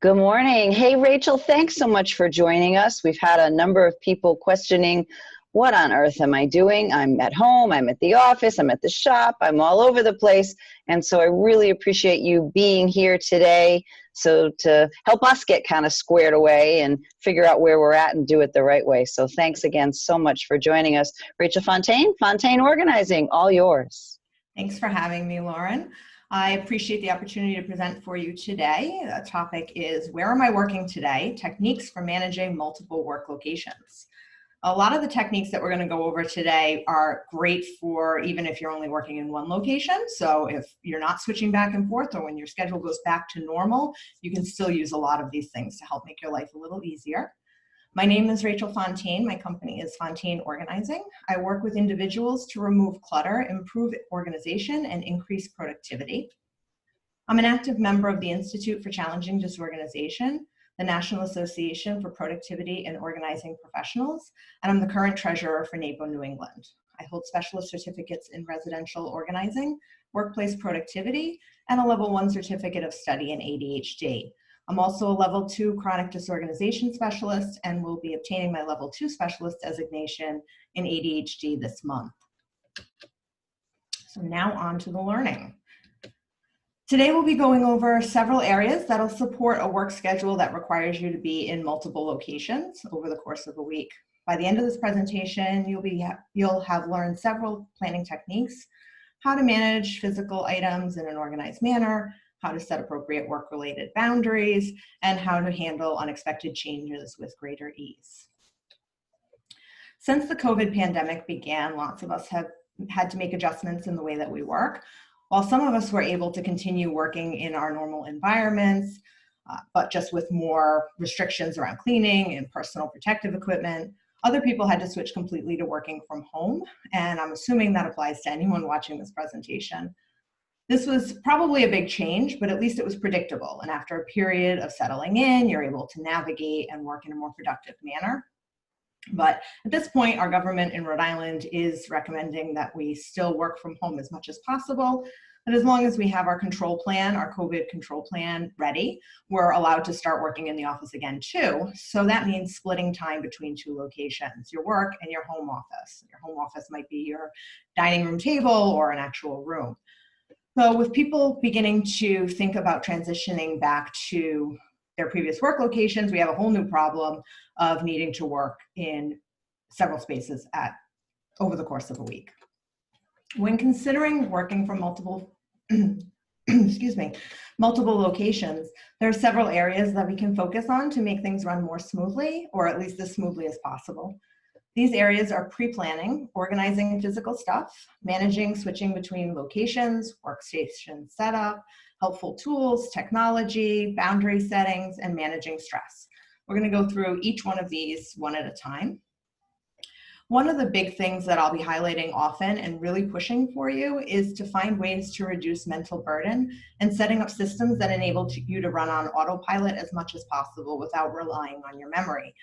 Good morning. Hey, Rachel, thanks so much for joining us. We've had a number of people questioning, what on earth am I doing? I'm at home, I'm at the office, I'm at the shop, I'm all over the place. And so I really appreciate you being here today to help us get kind of squared away and figure out where we're at and do it the right way. So thanks again so much for joining us. Rachel Fontaine, Fontaine Organizing, all yours. Thanks for having me, Lauren. I appreciate the opportunity to present for you today. The topic is, where am I working today? Techniques for managing multiple work locations. A lot of the techniques that we're going to go over today are great for even if you're only working in one location. So if you're not switching back and forth, or when your schedule goes back to normal, you can still use a lot of these things to help make your life a little easier. My name is Rachel Fontaine. My company is Fontaine Organizing. I work with individuals to remove clutter, improve organization, and increase productivity. I'm an active member of the Institute for Challenging Disorganization, the National Association for Productivity and Organizing Professionals, and I'm the current treasurer for NAPO New England. I hold specialist certificates in residential organizing, workplace productivity, and a level 1 certificate of study in ADHD. I'm also a level 2 chronic disorganization specialist and will be obtaining my level 2 specialist designation in ADHD this month. So now on to the learning. Today we'll be going over several areas that'll support a work schedule that requires you to be in multiple locations over the course of a week. By the end of this presentation, you'll have learned several planning techniques, how to manage physical items in an organized manner, how to set appropriate work-related boundaries, and how to handle unexpected changes with greater ease. Since the COVID pandemic began, lots of us have had to make adjustments in the way that we work. While some of us were able to continue working in our normal environments, but just with more restrictions around cleaning and personal protective equipment, other people had to switch completely to working from home, and I'm assuming that applies to anyone watching this presentation. This was probably a big change, but at least it was predictable. And after a period of settling in, you're able to navigate and work in a more productive manner. But at this point, our government in Rhode Island is recommending that we still work from home as much as possible. And as long as we have our control plan, our COVID control plan ready, we're allowed to start working in the office again too. So that means splitting time between 2 locations, your work and your home office. Your home office might be your dining room table or an actual room. So with people beginning to think about transitioning back to their previous work locations, we have a whole new problem of needing to work in several spaces over the course of a week. When considering working from multiple multiple locations, there are several areas that we can focus on to make things run more smoothly, or at least as smoothly as possible. These areas are pre-planning, organizing physical stuff, managing switching between locations, workstation setup, helpful tools, technology, boundary settings, and managing stress. We're going to go through each one of these one at a time. One of the big things that I'll be highlighting often and really pushing for you is to find ways to reduce mental burden and setting up systems that enable you to run on autopilot as much as possible without relying on your memory.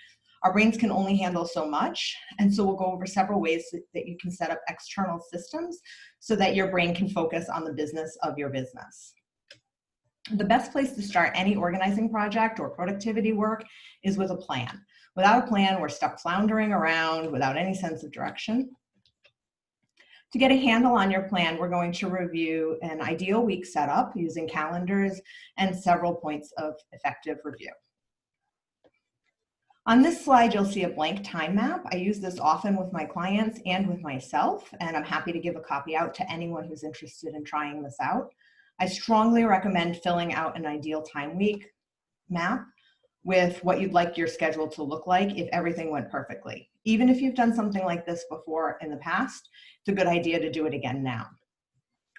Our brains can only handle so much, and so we'll go over several ways that you can set up external systems so that your brain can focus on the business of your business. The best place to start any organizing project or productivity work is with a plan. Without a plan, we're stuck floundering around without any sense of direction. To get a handle on your plan, we're going to review an ideal week setup using calendars and several points of effective review. On this slide, you'll see a blank time map. I use this often with my clients and with myself, and I'm happy to give a copy out to anyone who's interested in trying this out. I strongly recommend filling out an ideal time week map with what you'd like your schedule to look like if everything went perfectly. Even if you've done something like this before in the past, it's a good idea to do it again now.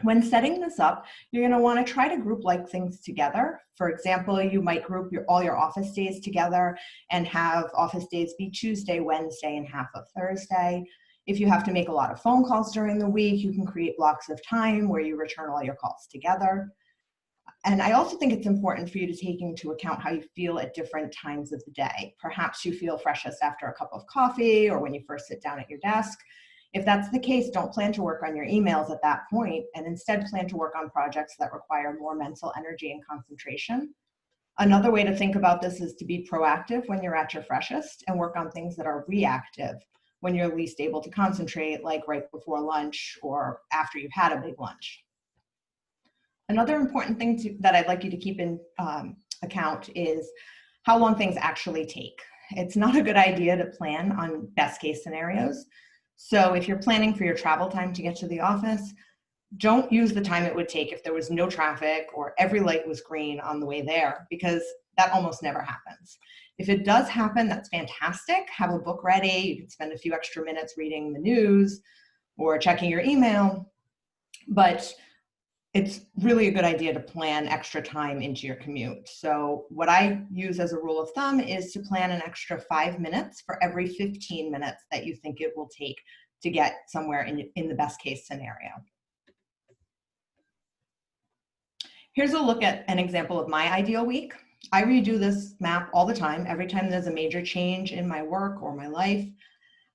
When setting this up, you're going to want to try to group like things together. For example, you might group all your office days together and have office days be Tuesday, Wednesday, and half of Thursday. If you have to make a lot of phone calls during the week, you can create blocks of time where you return all your calls together. And I also think it's important for you to take into account how you feel at different times of the day. Perhaps you feel freshest after a cup of coffee or when you first sit down at your desk. If that's the case, don't plan to work on your emails at that point, and instead plan to work on projects that require more mental energy and concentration. Another way to think about this is to be proactive when you're at your freshest and work on things that are reactive when you're least able to concentrate, like right before lunch or after you've had a big lunch. Another important thing that I'd like you to keep in account is how long things actually take. It's not a good idea to plan on best case scenarios. So if you're planning for your travel time to get to the office, don't use the time it would take if there was no traffic or every light was green on the way there, because that almost never happens. If it does happen, that's fantastic. Have a book ready. You can spend a few extra minutes reading the news or checking your email, but it's really a good idea to plan extra time into your commute. So what I use as a rule of thumb is to plan an extra 5 minutes for every 15 minutes that you think it will take to get somewhere in the best case scenario. Here's a look at an example of my ideal week. I redo this map all the time, every time there's a major change in my work or my life.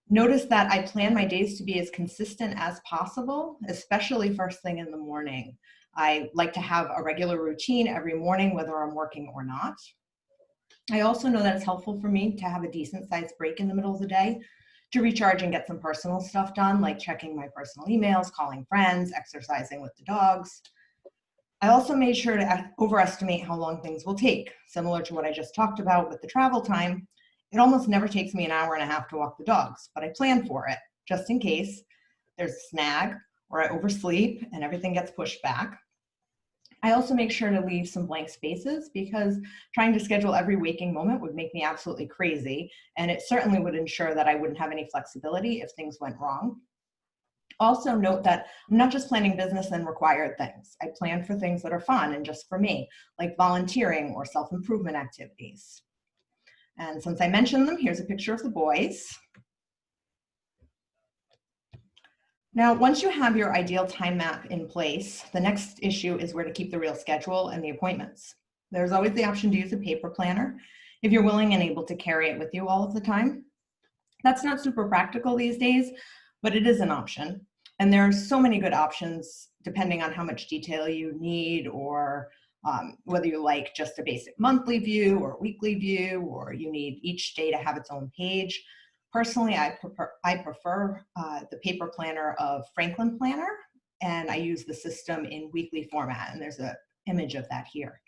Notice that I plan my days to be as consistent as possible, especially first thing in the morning. I like to have a regular routine every morning, whether I'm working or not. I also know that it's helpful for me to have a decent sized break in the middle of the day to recharge and get some personal stuff done, like checking my personal emails, calling friends, exercising with the dogs. I also made sure to overestimate how long things will take. Similar to what I just talked about with the travel time, it almost never takes me an hour and a half to walk the dogs, but I plan for it just in case there's a snag or I oversleep and everything gets pushed back. I also make sure to leave some blank spaces because trying to schedule every waking moment would make me absolutely crazy, and it certainly would ensure that I wouldn't have any flexibility if things went wrong. Also note that I'm not just planning business and required things. I plan for things that are fun and just for me, like volunteering or self-improvement activities. And since I mentioned them, here's a picture of the boys. Now, once you have your ideal time map in place, the next issue is where to keep the real schedule and the appointments. There's always the option to use a paper planner if you're willing and able to carry it with you all of the time. That's not super practical these days, but it is an option. And there are so many good options depending on how much detail you need, or whether you like just a basic monthly view or weekly view, or you need each day to have its own page. Personally, I prefer the paper planner of Franklin Planner, and I use the system in weekly format, and there's an image of that here.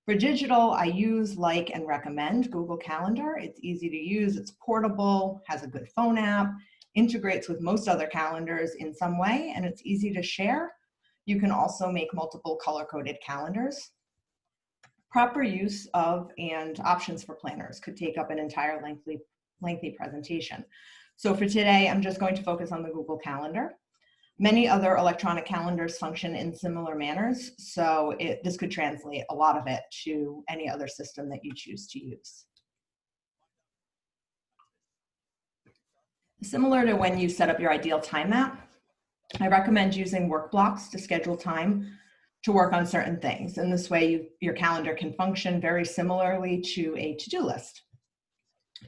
For digital, I use, like, and recommend Google Calendar. It's easy to use, it's portable, has a good phone app, integrates with most other calendars in some way, and it's easy to share. You can also make multiple color-coded calendars. Proper use of and options for planners could take up an entire lengthy presentation. So for today, I'm just going to focus on the Google Calendar. Many other electronic calendars function in similar manners, so this could translate a lot of it to any other system that you choose to use. Similar to when you set up your ideal time map, I recommend using work blocks to schedule time to work on certain things. And this way, your calendar can function very similarly to a to-do list.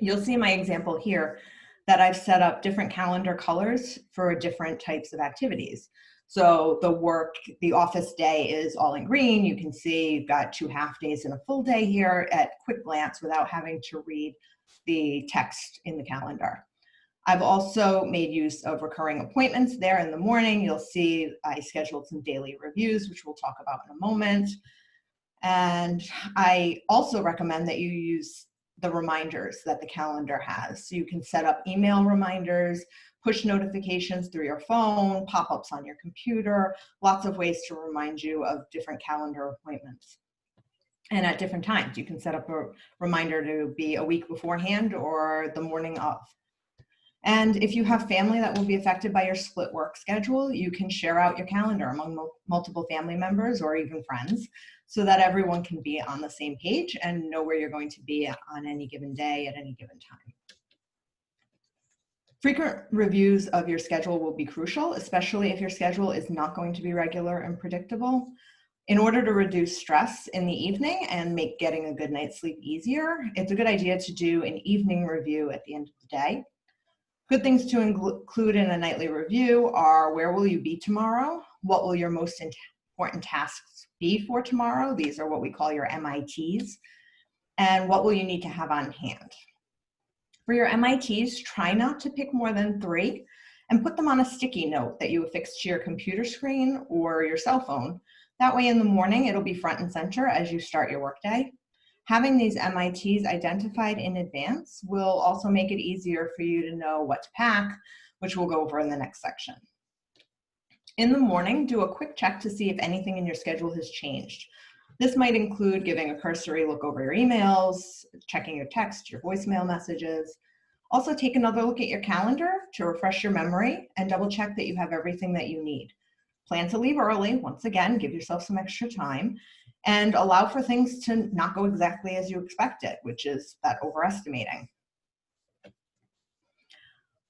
You'll see in my example here that I've set up different calendar colors for different types of activities. So the office day is all in green. You can see you've got 2 half days and a full day here at quick glance without having to read the text in the calendar. I've also made use of recurring appointments there in the morning. You'll see I scheduled some daily reviews, which we'll talk about in a moment. And I also recommend that you use the reminders that the calendar has. So you can set up email reminders, push notifications through your phone, pop-ups on your computer, lots of ways to remind you of different calendar appointments. And at different times, you can set up a reminder to be a week beforehand or the morning of. And if you have family that will be affected by your split work schedule, you can share out your calendar among multiple family members or even friends so that everyone can be on the same page and know where you're going to be on any given day at any given time. Frequent reviews of your schedule will be crucial, especially if your schedule is not going to be regular and predictable. In order to reduce stress in the evening and make getting a good night's sleep easier, it's a good idea to do an evening review at the end of the day. Good things to include in a nightly review are: where will you be tomorrow? What will your most important tasks be for tomorrow? These are what we call your MITs. And what will you need to have on hand? For your MITs, try not to pick more than 3 and put them on a sticky note that you affix to your computer screen or your cell phone. That way in the morning, it'll be front and center as you start your workday. Having these MITs identified in advance will also make it easier for you to know what to pack, which we'll go over in the next section. In the morning, do a quick check to see if anything in your schedule has changed. This might include giving a cursory look over your emails, checking your text, your voicemail messages. Also take another look at your calendar to refresh your memory and double check that you have everything that you need. Plan to leave early, once again, give yourself some extra time, and allow for things to not go exactly as you expected, which is that overestimating.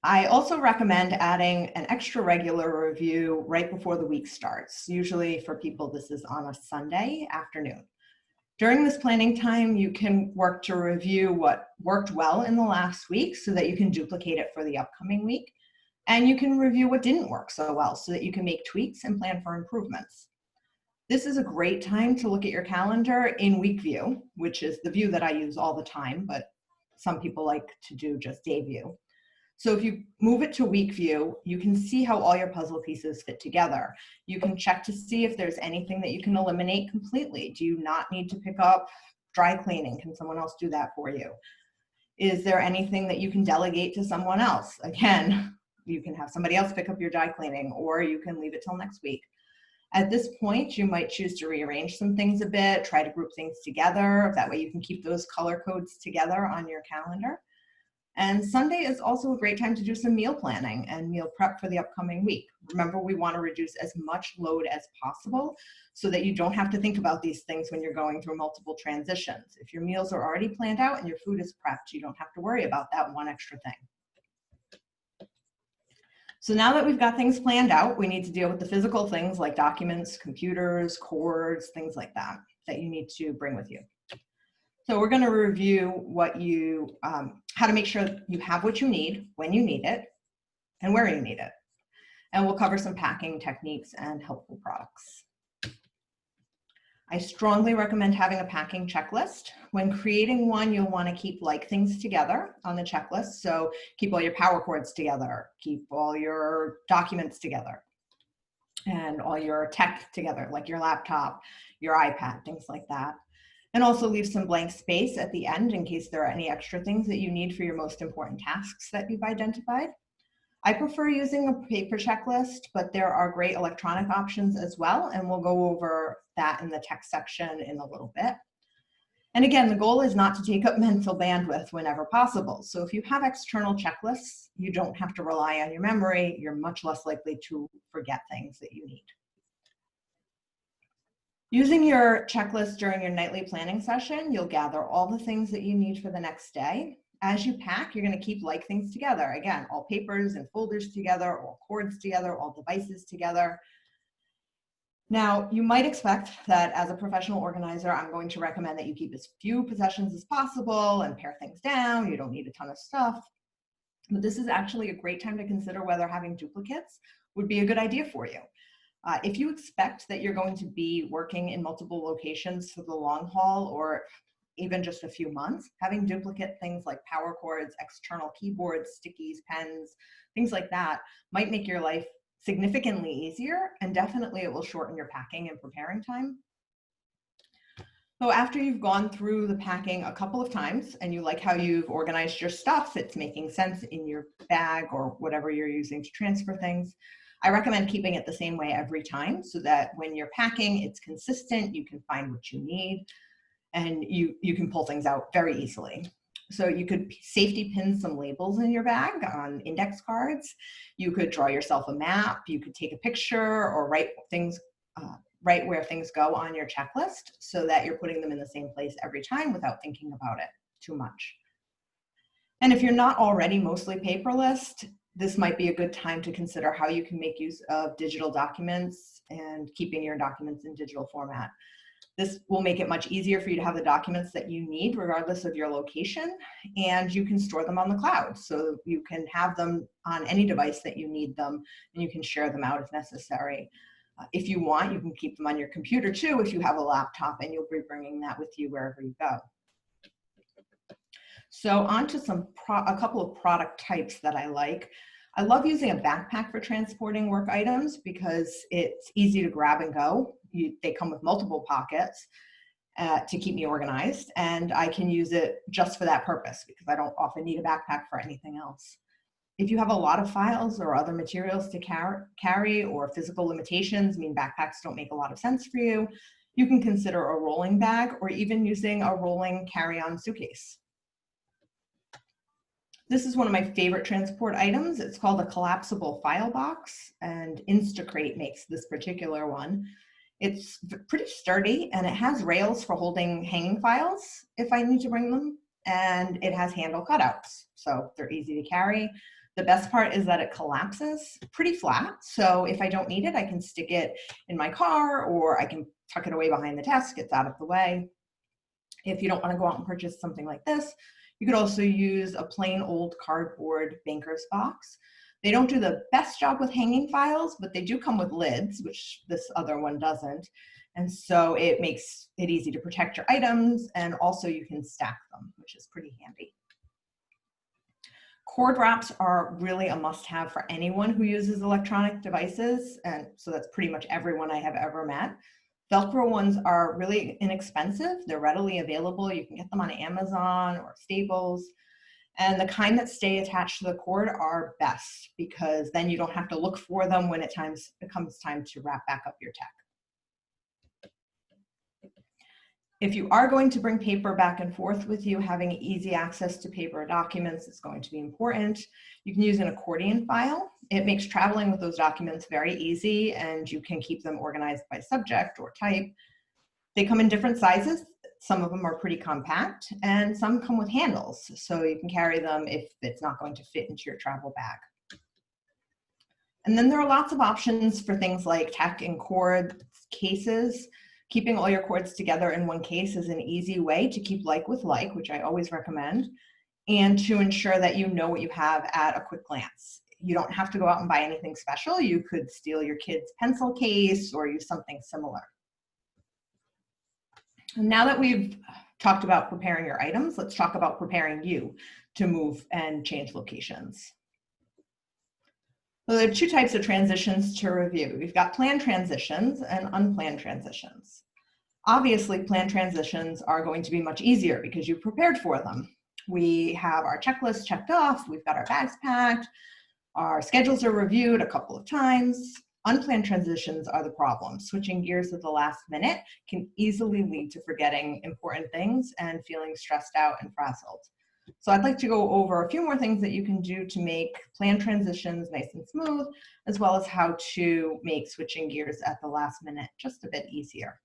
I also recommend adding an extra regular review right before the week starts. Usually for people, this is on a Sunday afternoon. During this planning time, you can work to review what worked well in the last week so that you can duplicate it for the upcoming week. And you can review what didn't work so well so that you can make tweaks and plan for improvements. This is a great time to look at your calendar in week view, which is the view that I use all the time, but some people like to do just day view. So if you move it to week view, you can see how all your puzzle pieces fit together. You can check to see if there's anything that you can eliminate completely. Do you not need to pick up dry cleaning? Can someone else do that for you? Is there anything that you can delegate to someone else? Again, you can have somebody else pick up your dry cleaning, or you can leave it till next week. At this point, you might choose to rearrange some things a bit, try to group things together. That way you can keep those color codes together on your calendar. And Sunday is also a great time to do some meal planning and meal prep for the upcoming week. Remember, we want to reduce as much load as possible so that you don't have to think about these things when you're going through multiple transitions. If your meals are already planned out and your food is prepped, you don't have to worry about that one extra thing. So now that we've got things planned out, we need to deal with the physical things like documents, computers, cords, things like that, that you need to bring with you. So we're going to review how to make sure you have what you need, when you need it, and where you need it. And we'll cover some packing techniques and helpful products. I strongly recommend having a packing checklist. When creating one, you'll want to keep like things together on the checklist. So keep all your power cords together, keep all your documents together, and all your tech together, like your laptop, your iPad, things like that. And also leave some blank space at the end in case there are any extra things that you need for your most important tasks that you've identified. I prefer using a paper checklist, but there are great electronic options as well, and we'll go over that in the text section in a little bit. And again, the goal is not to take up mental bandwidth whenever possible. So if you have external checklists, you don't have to rely on your memory. You're much less likely to forget things that you need. Using your checklist during your nightly planning session, you'll gather all the things that you need for the next day. As you pack, you're going to keep like things together. Again, all papers and folders together, all cords together, all devices together. Now, you might expect that as a professional organizer, I'm going to recommend that you keep as few possessions as possible and pare things down. You don't need a ton of stuff. But this is actually a great time to consider whether having duplicates would be a good idea for you. If you expect that you're going to be working in multiple locations for the long haul or even just a few months, having duplicate things like power cords, external keyboards, stickies, pens, things like that might make your life significantly easier, and definitely it will shorten your packing and preparing time. So after you've gone through the packing a couple of times and you like how you've organized your stuff, it's making sense in your bag or whatever you're using to transfer things, I recommend keeping it the same way every time so that when you're packing, it's consistent, you can find what you need, and you can pull things out very easily. So you could safety pin some labels in your bag on index cards. You could draw yourself a map. You could take a picture or write where things go on your checklist so that you're putting them in the same place every time without thinking about it too much. And if you're not already mostly paperless, this might be a good time to consider how you can make use of digital documents and keeping your documents in digital format. This will make it much easier for you to have the documents that you need regardless of your location, and you can store them on the cloud. So you can have them on any device that you need them, and you can share them out if necessary. If you want, you can keep them on your computer too if you have a laptop, and you'll be bringing that with you wherever you go. So on to a couple of product types that I like. I love using a backpack for transporting work items because it's easy to grab and go. They come with multiple pockets to keep me organized, and I can use it just for that purpose because I don't often need a backpack for anything else. If you have a lot of files or other materials to carry, or physical limitations mean backpacks don't make a lot of sense for you, you can consider a rolling bag or even using a rolling carry-on suitcase. This is one of my favorite transport items. It's called a collapsible file box, and Instacrate makes this particular one. It's pretty sturdy, and it has rails for holding hanging files if I need to bring them, and it has handle cutouts, so they're easy to carry. The best part is that it collapses pretty flat, so if I don't need it, I can stick it in my car, or I can tuck it away behind the desk. It's out of the way. If you don't want to go out and purchase something like this, you could also use a plain old cardboard banker's box. They don't do the best job with hanging files, but they do come with lids, which this other one doesn't. And so it makes it easy to protect your items, and also you can stack them, which is pretty handy. Cord wraps are really a must-have for anyone who uses electronic devices, and so that's pretty much everyone I have ever met. Velcro ones are really inexpensive. They're readily available. You can get them on Amazon or Staples. And the kind that stay attached to the cord are best because then you don't have to look for them when it comes time to wrap back up your tech. If you are going to bring paper back and forth with you, having easy access to paper documents is going to be important. You can use an accordion file. It makes traveling with those documents very easy, and you can keep them organized by subject or type. They come in different sizes. Some of them are pretty compact, and some come with handles, so you can carry them if it's not going to fit into your travel bag. And then there are lots of options for things like tech and cord cases. Keeping all your cords together in one case is an easy way to keep like with like, which I always recommend, and to ensure that you know what you have at a quick glance. You don't have to go out and buy anything special. You could steal your kid's pencil case or use something similar. And now that we've talked about preparing your items, let's talk about preparing you to move and change locations. So there are two types of transitions to review. We've got planned transitions and unplanned transitions. Obviously, planned transitions are going to be much easier because you prepared for them. We have our checklist checked off, we've got our bags packed, our schedules are reviewed a couple of times. Unplanned transitions are the problem. Switching gears at the last minute can easily lead to forgetting important things and feeling stressed out and frazzled. So I'd like to go over a few more things that you can do to make planned transitions nice and smooth, as well as how to make switching gears at the last minute just a bit easier.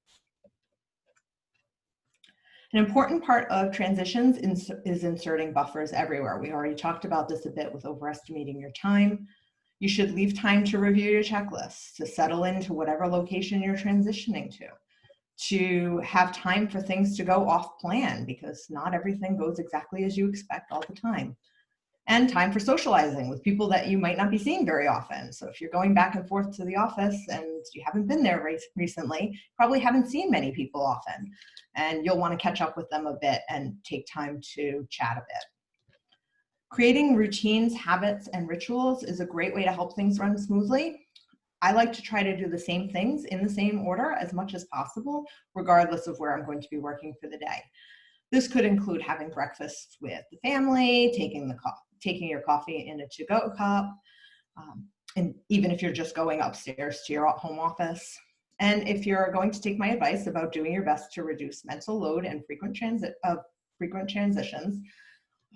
An important part of transitions is inserting buffers everywhere. We already talked about this a bit with overestimating your time. You should leave time to review your checklist, to settle into whatever location you're transitioning to have time for things to go off plan because not everything goes exactly as you expect all the time. And time for socializing with people that you might not be seeing very often. So if you're going back and forth to the office and you haven't been there recently, probably haven't seen many people often, and you'll want to catch up with them a bit and take time to chat a bit. Creating routines, habits, and rituals is a great way to help things run smoothly. I like to try to do the same things in the same order as much as possible, regardless of where I'm going to be working for the day. This could include having breakfast with the family, taking your coffee in a to-go cup, and even if you're just going upstairs to your home office. And if you're going to take my advice about doing your best to reduce mental load and frequent transitions,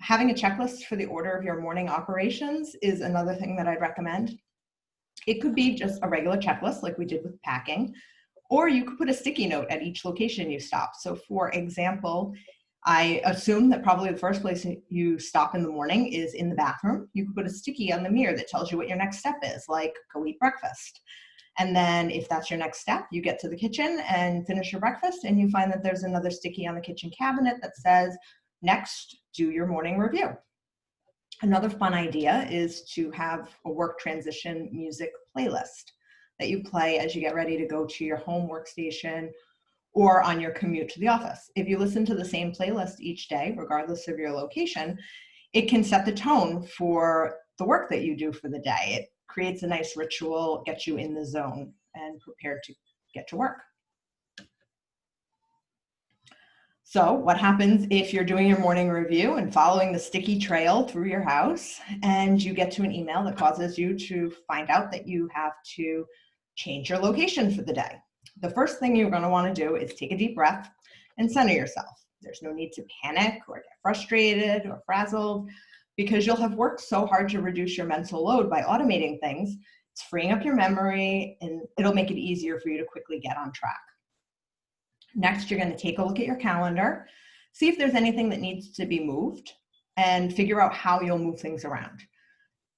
having a checklist for the order of your morning operations is another thing that I'd recommend. It could be just a regular checklist like we did with packing, or you could put a sticky note at each location you stop. So for example, I assume that probably the first place you stop in the morning is in the bathroom. You could put a sticky on the mirror that tells you what your next step is, like go eat breakfast. And then if that's your next step, you get to the kitchen and finish your breakfast, and you find that there's another sticky on the kitchen cabinet that says, next, do your morning review. Another fun idea is to have a work transition music playlist. that you play as you get ready to go to your home workstation or on your commute to the office. If you listen to the same playlist each day, regardless of your location, it can set the tone for the work that you do for the day. It creates a nice ritual, gets you in the zone and prepared to get to work. So what happens if you're doing your morning review and following the sticky trail through your house and you get to an email that causes you to find out that you have to change your location for the day? The first thing you're going to want to do is take a deep breath and center yourself. There's no need to panic or get frustrated or frazzled because you'll have worked so hard to reduce your mental load by automating things. It's freeing up your memory and it'll make it easier for you to quickly get on track. Next, you're going to take a look at your calendar, see if there's anything that needs to be moved, and figure out how you'll move things around.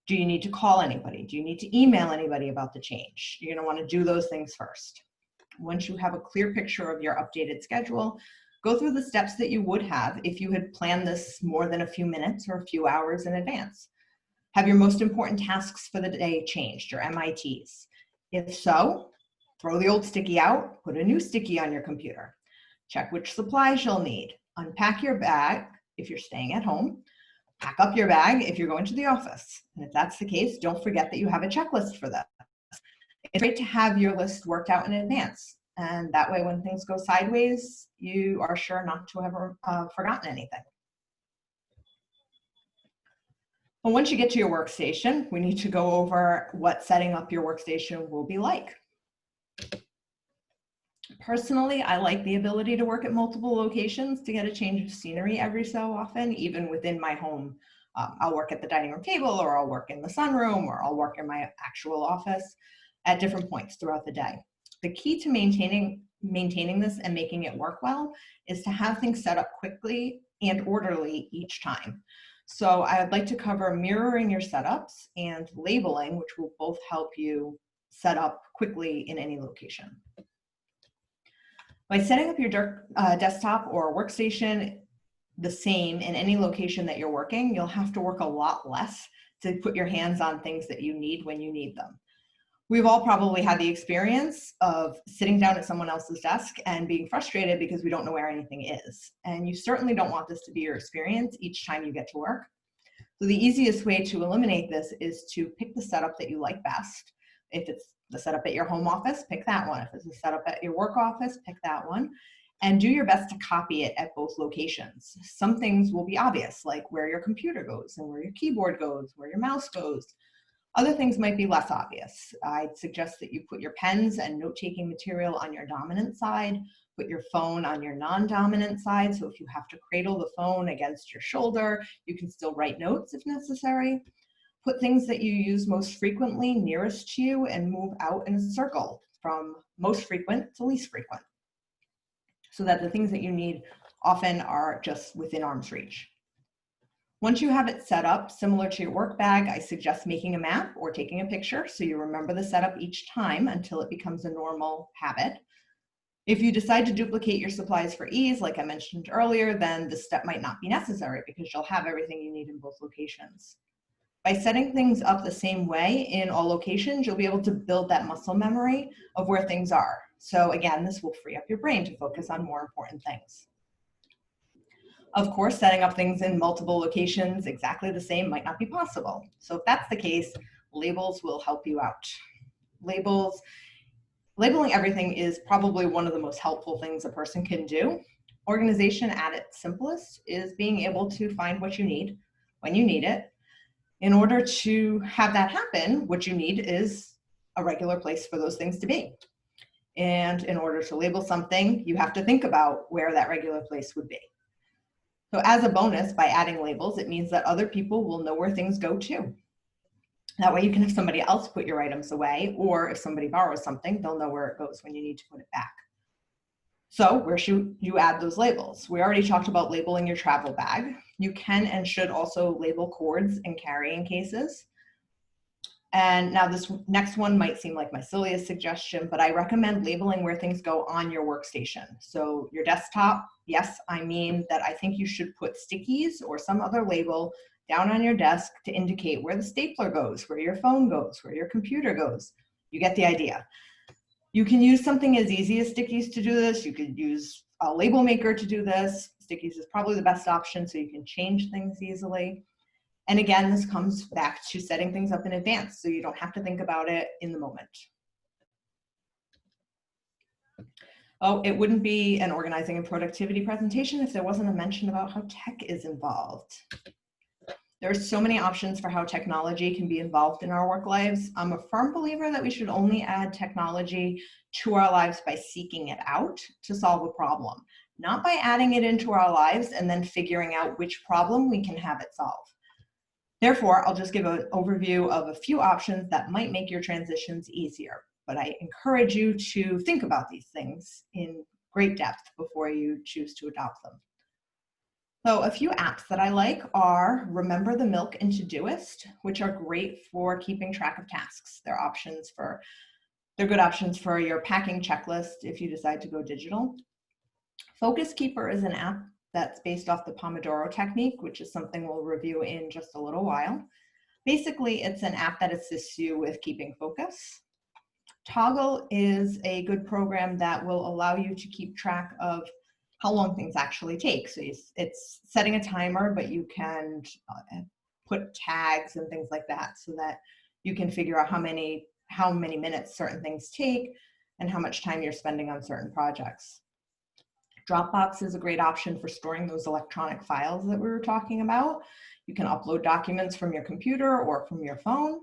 Do you need to call anybody? Do you need to email anybody about the change? You're going to want to do those things first. Once you have a clear picture of your updated schedule, go through the steps that you would have if you had planned this more than a few minutes or a few hours in advance. Have your most important tasks for the day changed, your MITs? If so, throw the old sticky out, put a new sticky on your computer. Check which supplies you'll need. Unpack your bag if you're staying at home. Pack up your bag if you're going to the office. And if that's the case, don't forget that you have a checklist for that. It's great to have your list worked out in advance. And that way, when things go sideways, you are sure not to have forgotten anything. Well, once you get to your workstation, we need to go over what setting up your workstation will be like. Personally, I like the ability to work at multiple locations to get a change of scenery every so often, even within my home. I'll work at the dining room table, or I'll work in the sunroom, or I'll work in my actual office at different points throughout the day. The key to maintaining this and making it work well is to have things set up quickly and orderly each time. So I'd like to cover mirroring your setups and labeling, which will both help you set up quickly in any location. By setting up your desktop or workstation the same in any location that you're working, you'll have to work a lot less to put your hands on things that you need when you need them. We've all probably had the experience of sitting down at someone else's desk and being frustrated because we don't know where anything is. And you certainly don't want this to be your experience each time you get to work. So the easiest way to eliminate this is to pick the setup that you like best. If it's the setup at your home office, pick that one. If it's the setup at your work office, pick that one. And do your best to copy it at both locations. Some things will be obvious, like where your computer goes and where your keyboard goes, where your mouse goes. Other things might be less obvious. I'd suggest that you put your pens and note-taking material on your dominant side, put your phone on your non-dominant side, so if you have to cradle the phone against your shoulder, you can still write notes if necessary. Put things that you use most frequently nearest to you and move out in a circle from most frequent to least frequent, so that the things that you need often are just within arm's reach. Once you have it set up, similar to your work bag, I suggest making a map or taking a picture so you remember the setup each time until it becomes a normal habit. If you decide to duplicate your supplies for ease, like I mentioned earlier, then this step might not be necessary because you'll have everything you need in both locations. By setting things up the same way in all locations, you'll be able to build that muscle memory of where things are. So again, this will free up your brain to focus on more important things. Of course, setting up things in multiple locations exactly the same might not be possible. So if that's the case, labels will help you out. Labeling everything is probably one of the most helpful things a person can do. Organization at its simplest is being able to find what you need when you need it. In order to have that happen, what you need is a regular place for those things to be. And in order to label something, you have to think about where that regular place would be. So as a bonus, by adding labels, it means that other people will know where things go to. That way you can have somebody else put your items away, or if somebody borrows something, they'll know where it goes when you need to put it back. So where should you add those labels? We already talked about labeling your travel bag. You can and should also label cords and carrying cases. And now this next one might seem like my silliest suggestion, but I recommend labeling where things go on your workstation. So your desktop, yes, I mean that I think you should put stickies or some other label down on your desk to indicate where the stapler goes, where your phone goes, where your computer goes. You get the idea. You can use something as easy as stickies to do this. You could use a label maker to do this. Stickies is probably the best option so you can change things easily. And again, this comes back to setting things up in advance so you don't have to think about it in the moment. Oh, it wouldn't be an organizing and productivity presentation if there wasn't a mention about how tech is involved. There are so many options for how technology can be involved in our work lives. I'm a firm believer that we should only add technology to our lives by seeking it out to solve a problem, not by adding it into our lives and then figuring out which problem we can have it solve. Therefore, I'll just give an overview of a few options that might make your transitions easier, but I encourage you to think about these things in great depth before you choose to adopt them. So a few apps that I like are Remember the Milk and Todoist, which are great for keeping track of tasks. They're good options for your packing checklist if you decide to go digital. Focus Keeper is an app that's based off the Pomodoro technique, which is something we'll review in just a little while. Basically, it's an app that assists you with keeping focus. Toggle is a good program that will allow you to keep track of how long things actually take. So it's setting a timer, but you can put tags and things like that so that you can figure out how many minutes certain things take and how much time you're spending on certain projects. Dropbox is a great option for storing those electronic files that we were talking about. You can upload documents from your computer or from your phone.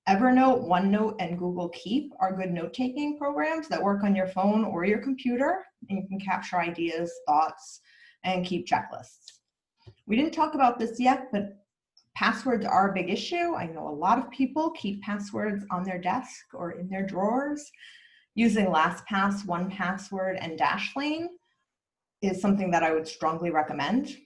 Evernote, OneNote, and Google Keep are good note-taking programs that work on your phone or your computer, and you can capture ideas, thoughts, and keep checklists. We didn't talk about this yet, but passwords are a big issue. I know a lot of people keep passwords on their desk or in their drawers. Using LastPass, 1Password, and Dashlane is something that I would strongly recommend.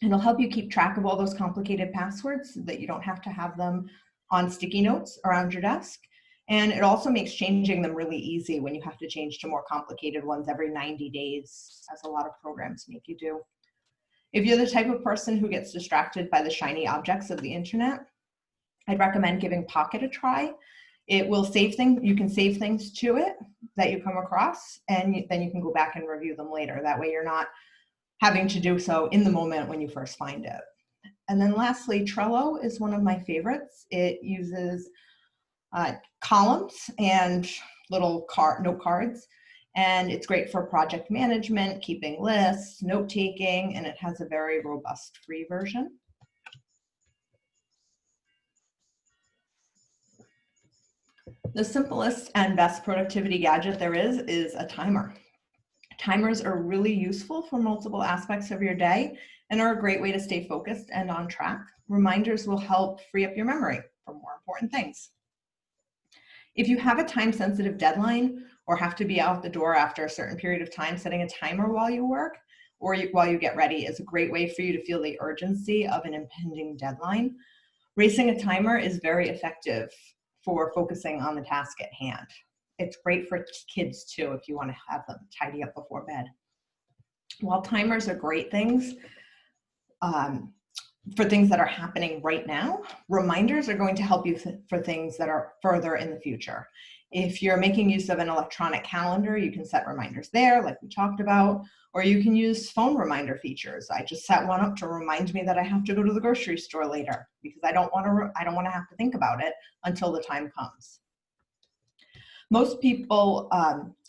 It'll help you keep track of all those complicated passwords so that you don't have to have them on sticky notes around your desk. And it also makes changing them really easy when you have to change to more complicated ones every 90 days, as a lot of programs make you do. If you're the type of person who gets distracted by the shiny objects of the internet, I'd recommend giving Pocket a try. It will save things, you can save things to it that you come across, and then you can go back and review them later. That way you're not having to do so in the moment when you first find it. And then lastly, Trello is one of my favorites. It uses columns and little note cards, and it's great for project management, keeping lists, note-taking, and it has a very robust free version. The simplest and best productivity gadget there is a timer. Timers are really useful for multiple aspects of your day and are a great way to stay focused and on track. Reminders will help free up your memory for more important things. If you have a time-sensitive deadline or have to be out the door after a certain period of time, setting a timer while you work or while you get ready is a great way for you to feel the urgency of an impending deadline. Racing a timer is very effective for focusing on the task at hand. It's great for kids too if you want to have them tidy up before bed. While timers are great things for things that are happening right now, reminders are going to help you for things that are further in the future. If you're making use of an electronic calendar, you can set reminders there like we talked about, or you can use phone reminder features. I just set one up to remind me that I have to go to the grocery store later because I don't want to have to think about it until the time comes. Most people,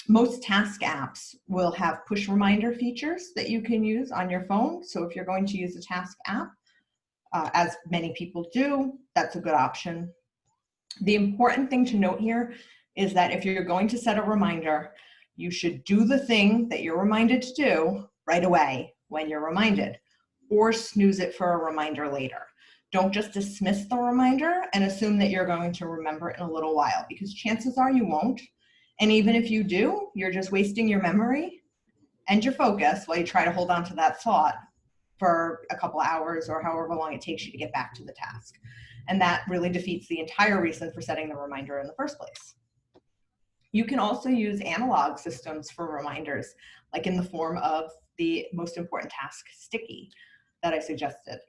most task apps will have push reminder features that you can use on your phone. So if you're going to use a task app, as many people do, that's a good option. The important thing to note here is that if you're going to set a reminder, you should do the thing that you're reminded to do right away when you're reminded, or snooze it for a reminder later. Don't just dismiss the reminder and assume that you're going to remember it in a little while, because chances are you won't. And even if you do, you're just wasting your memory and your focus while you try to hold on to that thought for a couple hours or however long it takes you to get back to the task. And that really defeats the entire reason for setting the reminder in the first place. You can also use analog systems for reminders, like in the form of the most important task sticky that I suggested.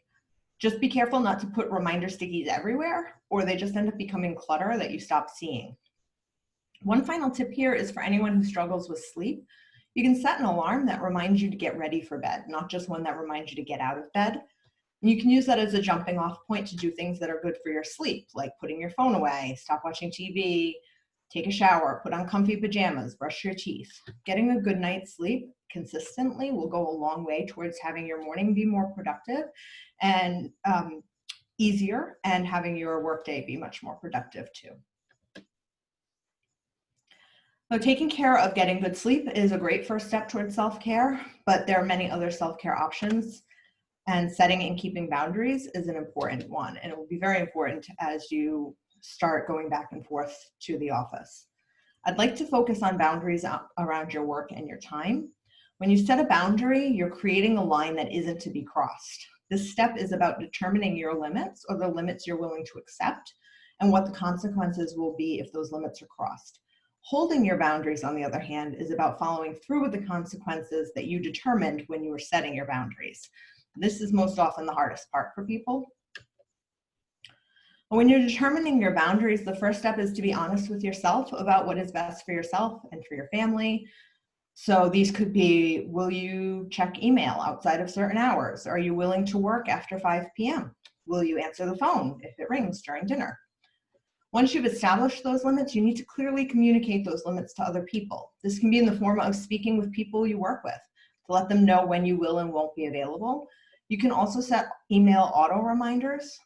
Just be careful not to put reminder stickies everywhere, or they just end up becoming clutter that you stop seeing. One final tip here is for anyone who struggles with sleep. You can set an alarm that reminds you to get ready for bed, not just one that reminds you to get out of bed. And you can use that as a jumping off point to do things that are good for your sleep, like putting your phone away, stop watching TV, take a shower, put on comfy pajamas, brush your teeth. Getting a good night's sleep consistently will go a long way towards having your morning be more productive and easier, and having your workday be much more productive too. So taking care of getting good sleep is a great first step towards self-care, but there are many other self-care options, and setting and keeping boundaries is an important one, and it will be very important as you start going back and forth to the office. I'd like to focus on boundaries around your work and your time. When you set a boundary, you're creating a line that isn't to be crossed. This step is about determining your limits, or the limits you're willing to accept, and what the consequences will be if those limits are crossed. Holding your boundaries, on the other hand, is about following through with the consequences that you determined when you were setting your boundaries. This is most often the hardest part for people. When you're determining your boundaries, the first step is to be honest with yourself about what is best for yourself and for your family. So these could be, will you check email outside of certain hours? Are you willing to work after 5 p.m.? Will you answer the phone if it rings during dinner? Once you've established those limits, you need to clearly communicate those limits to other people. This can be in the form of speaking with people you work with to let them know when you will and won't be available. You can also set email auto reminders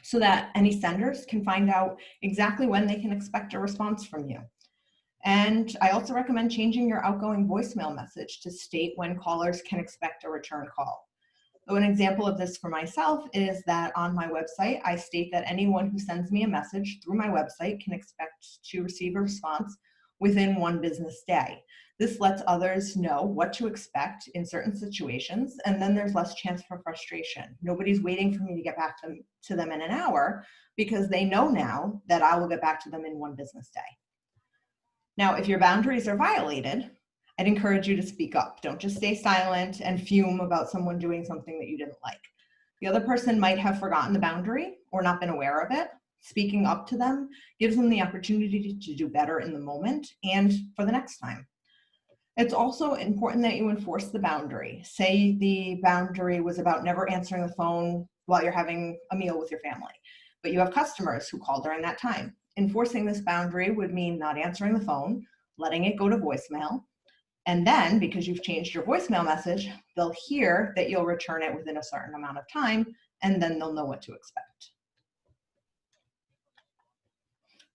so that any senders can find out exactly when they can expect a response from you. And I also recommend changing your outgoing voicemail message to state when callers can expect a return call. So an example of this for myself is that on my website, I state that anyone who sends me a message through my website can expect to receive a response within 1 business day. This lets others know what to expect in certain situations, and then there's less chance for frustration. Nobody's waiting for me to get back to them in an hour, because they know now that I will get back to them in 1 business day. Now, if your boundaries are violated, I'd encourage you to speak up. Don't just stay silent and fume about someone doing something that you didn't like. The other person might have forgotten the boundary or not been aware of it. Speaking up to them gives them the opportunity to do better in the moment and for the next time. It's also important that you enforce the boundary. Say the boundary was about never answering the phone while you're having a meal with your family, but you have customers who call during that time. Enforcing this boundary would mean not answering the phone, letting it go to voicemail, and then, because you've changed your voicemail message, they'll hear that you'll return it within a certain amount of time, and then they'll know what to expect.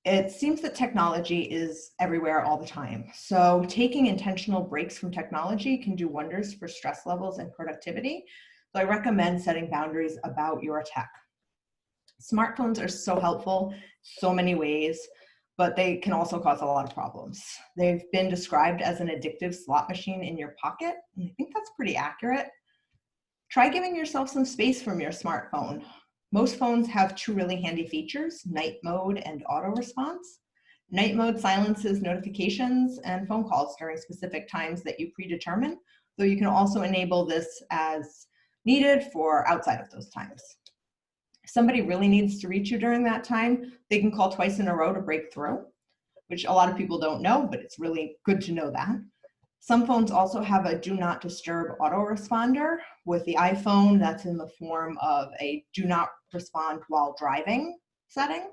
It seems that technology is everywhere all the time. So taking intentional breaks from technology can do wonders for stress levels and productivity. So I recommend setting boundaries about your tech. Smartphones are so helpful, so many ways, but they can also cause a lot of problems. They've been described as an addictive slot machine in your pocket, and I think that's pretty accurate. Try giving yourself some space from your smartphone. Most phones have 2 really handy features, night mode and auto response. Night mode silences notifications and phone calls during specific times that you predetermine, though you can also enable this as needed for outside of those times. If somebody really needs to reach you during that time, they can call twice in a row to break through, which a lot of people don't know, but it's really good to know that. Some phones also have a do not disturb autoresponder. With the iPhone, that's in the form of a do not respond while driving setting.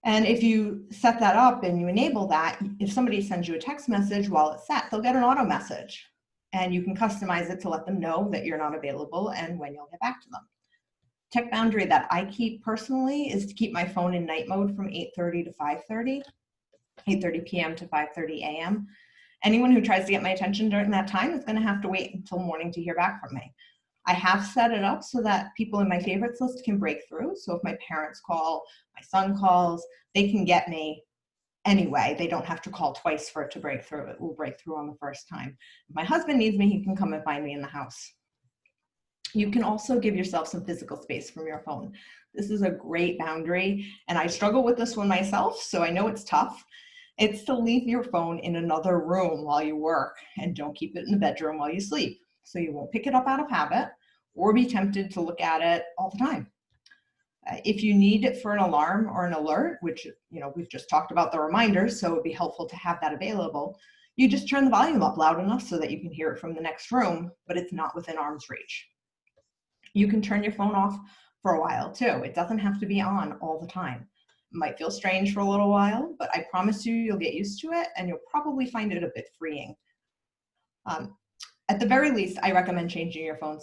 And if you set that up and you enable that, if somebody sends you a text message while it's set, they'll get an auto message. And you can customize it to let them know that you're not available and when you'll get back to them. Tech boundary that I keep personally is to keep my phone in night mode from 8:30 to 5:30, 8:30 p.m. to 5:30 a.m. Anyone who tries to get my attention during that time is going to have to wait until morning to hear back from me. I have set it up so that people in my favorites list can break through. So if my parents call, my son calls, they can get me anyway. They don't have to call twice for it to break through. It will break through on the first time. If my husband needs me, he can come and find me in the house. You can also give yourself some physical space from your phone. This is a great boundary, and I struggle with this one myself, so I know it's tough. It's to leave your phone in another room while you work, and don't keep it in the bedroom while you sleep. So you won't pick it up out of habit or be tempted to look at it all the time. If you need it for an alarm or an alert, which, we've just talked about the reminders, so it'd be helpful to have that available, you just turn the volume up loud enough so that you can hear it from the next room, but it's not within arm's reach. You can turn your phone off for a while too. It doesn't have to be on all the time. It might feel strange for a little while, but I promise you'll get used to it and you'll probably find it a bit freeing. At the very least, I recommend changing your phone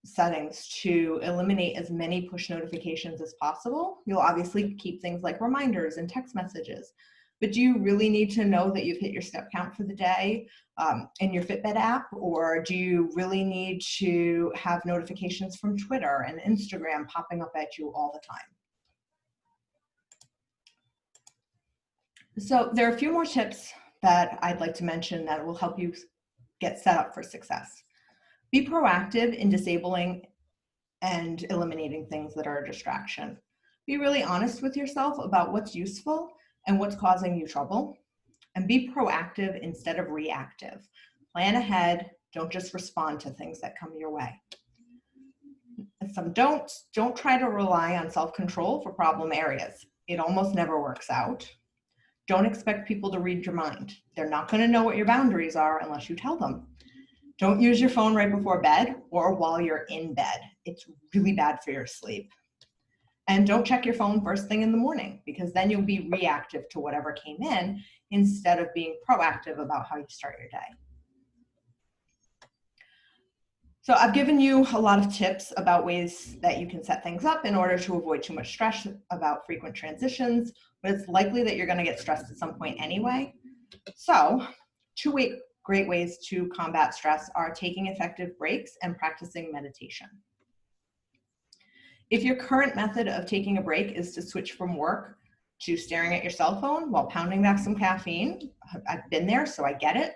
settings to eliminate as many push notifications as possible. You'll obviously keep things like reminders and text messages, but do you really need to know that you've hit your step count for the day in your Fitbit app? Or do you really need to have notifications from Twitter and Instagram popping up at you all the time? So there are a few more tips that I'd like to mention that will help you get set up for success. Be proactive in disabling and eliminating things that are a distraction. Be really honest with yourself about what's useful and what's causing you trouble, and be proactive instead of reactive. Plan ahead, don't just respond to things that come your way. And some don't try to rely on self-control for problem areas. It almost never works out. Don't expect people to read your mind. They're not going to know what your boundaries are unless you tell them. Don't use your phone right before bed or while you're in bed. It's really bad for your sleep. And don't check your phone first thing in the morning, because then you'll be reactive to whatever came in instead of being proactive about how you start your day. So I've given you a lot of tips about ways that you can set things up in order to avoid too much stress about frequent transitions, but it's likely that you're going to get stressed at some point anyway. So 2 great ways to combat stress are taking effective breaks and practicing meditation. If your current method of taking a break is to switch from work to staring at your cell phone while pounding back some caffeine, I've been there, so I get it,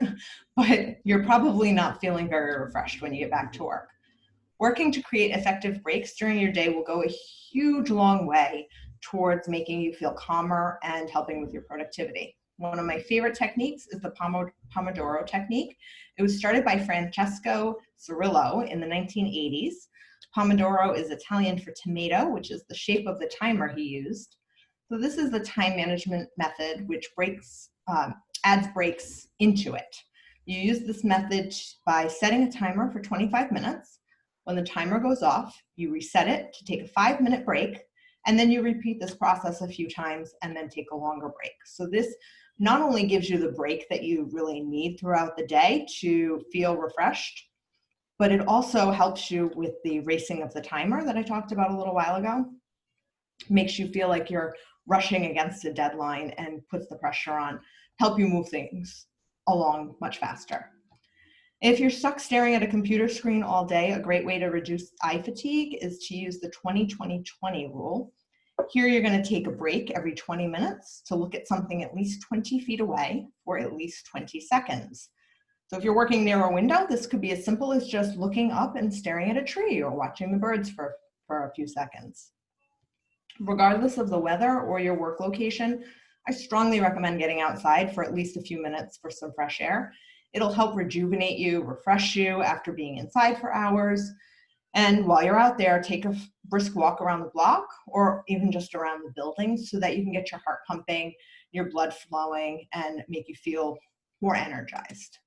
but you're probably not feeling very refreshed when you get back to work. Working to create effective breaks during your day will go a huge long way towards making you feel calmer and helping with your productivity. One of my favorite techniques is the Pomodoro technique. It was started by Francesco Cirillo in the 1980s. Pomodoro is Italian for tomato, which is the shape of the timer he used. So this is the time management method which adds breaks into it. You use this method by setting a timer for 25 minutes. When the timer goes off, you reset it to take a 5-minute break, and then you repeat this process a few times and then take a longer break. So this not only gives you the break that you really need throughout the day to feel refreshed, but it also helps you with the racing of the timer that I talked about a little while ago. Makes you feel like you're rushing against a deadline and puts the pressure on, help you move things along much faster. If you're stuck staring at a computer screen all day, a great way to reduce eye fatigue is to use the 20-20-20 rule. Here you're going to take a break every 20 minutes to look at something at least 20 feet away for at least 20 seconds. So if you're working near a window, this could be as simple as just looking up and staring at a tree or watching the birds for a few seconds. Regardless of the weather or your work location, I strongly recommend getting outside for at least a few minutes for some fresh air. It'll help rejuvenate you, refresh you after being inside for hours. And while you're out there, take a brisk walk around the block or even just around the building so that you can get your heart pumping, your blood flowing, and make you feel more energized.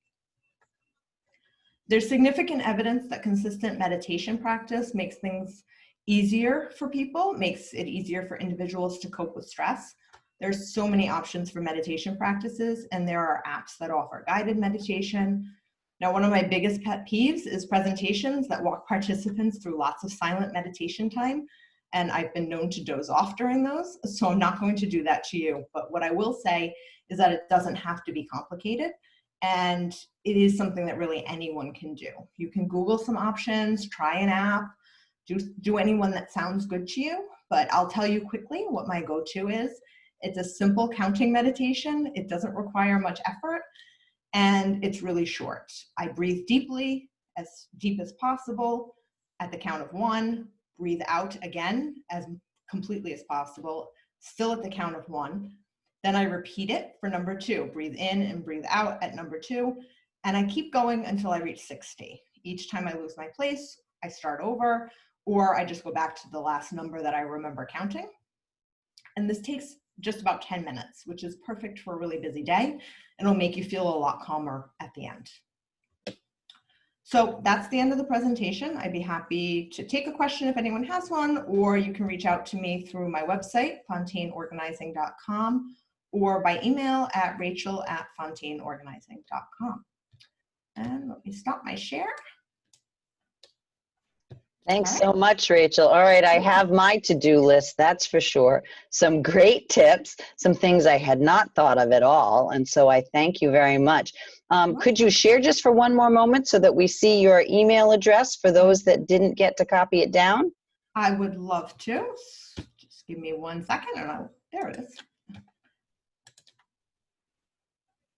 There's significant evidence that consistent meditation practice makes things easier for people, makes it easier for individuals to cope with stress. There's so many options for meditation practices, and there are apps that offer guided meditation. Now, one of my biggest pet peeves is presentations that walk participants through lots of silent meditation time, and I've been known to doze off during those, so I'm not going to do that to you. But what I will say is that it doesn't have to be complicated, and it is something that really anyone can do. You can Google some options, try an app, do any one that sounds good to you, but I'll tell you quickly what my go-to is. It's a simple counting meditation. It doesn't require much effort, and it's really short. I breathe deeply, as deep as possible, at the count of 1, breathe out again as completely as possible, still at the count of 1. Then I repeat it for number 2, breathe in and breathe out at number 2, and I keep going until I reach 60. Each time I lose my place I start over, or I just go back to the last number that I remember counting. And this takes just about 10 minutes, which is perfect for a really busy day. It'll make you feel a lot calmer at the end. So that's the end of the presentation. I'd be happy to take a question if anyone has one, or you can reach out to me through my website, fontaineorganizing.com, or by email at rachel@fontaineorganizing.com. And let me stop my share. Thanks so much, Rachel. All right, I have my to-do list, that's for sure. Some great tips, some things I had not thought of at all, and so I thank you very much. Could you share just for one more moment so that we see your email address for those that didn't get to copy it down? I would love to. Just give me 1 second and there it is.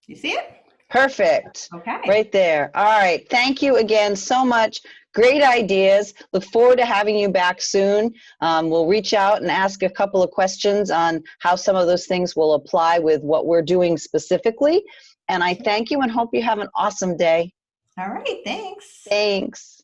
You see it? Perfect. Okay. Right there. All right. Thank you again so much. Great ideas. Look forward to having you back soon. We'll reach out and ask a couple of questions on how some of those things will apply with what we're doing specifically. And I thank you and hope you have an awesome day. All right. Thanks. Thanks.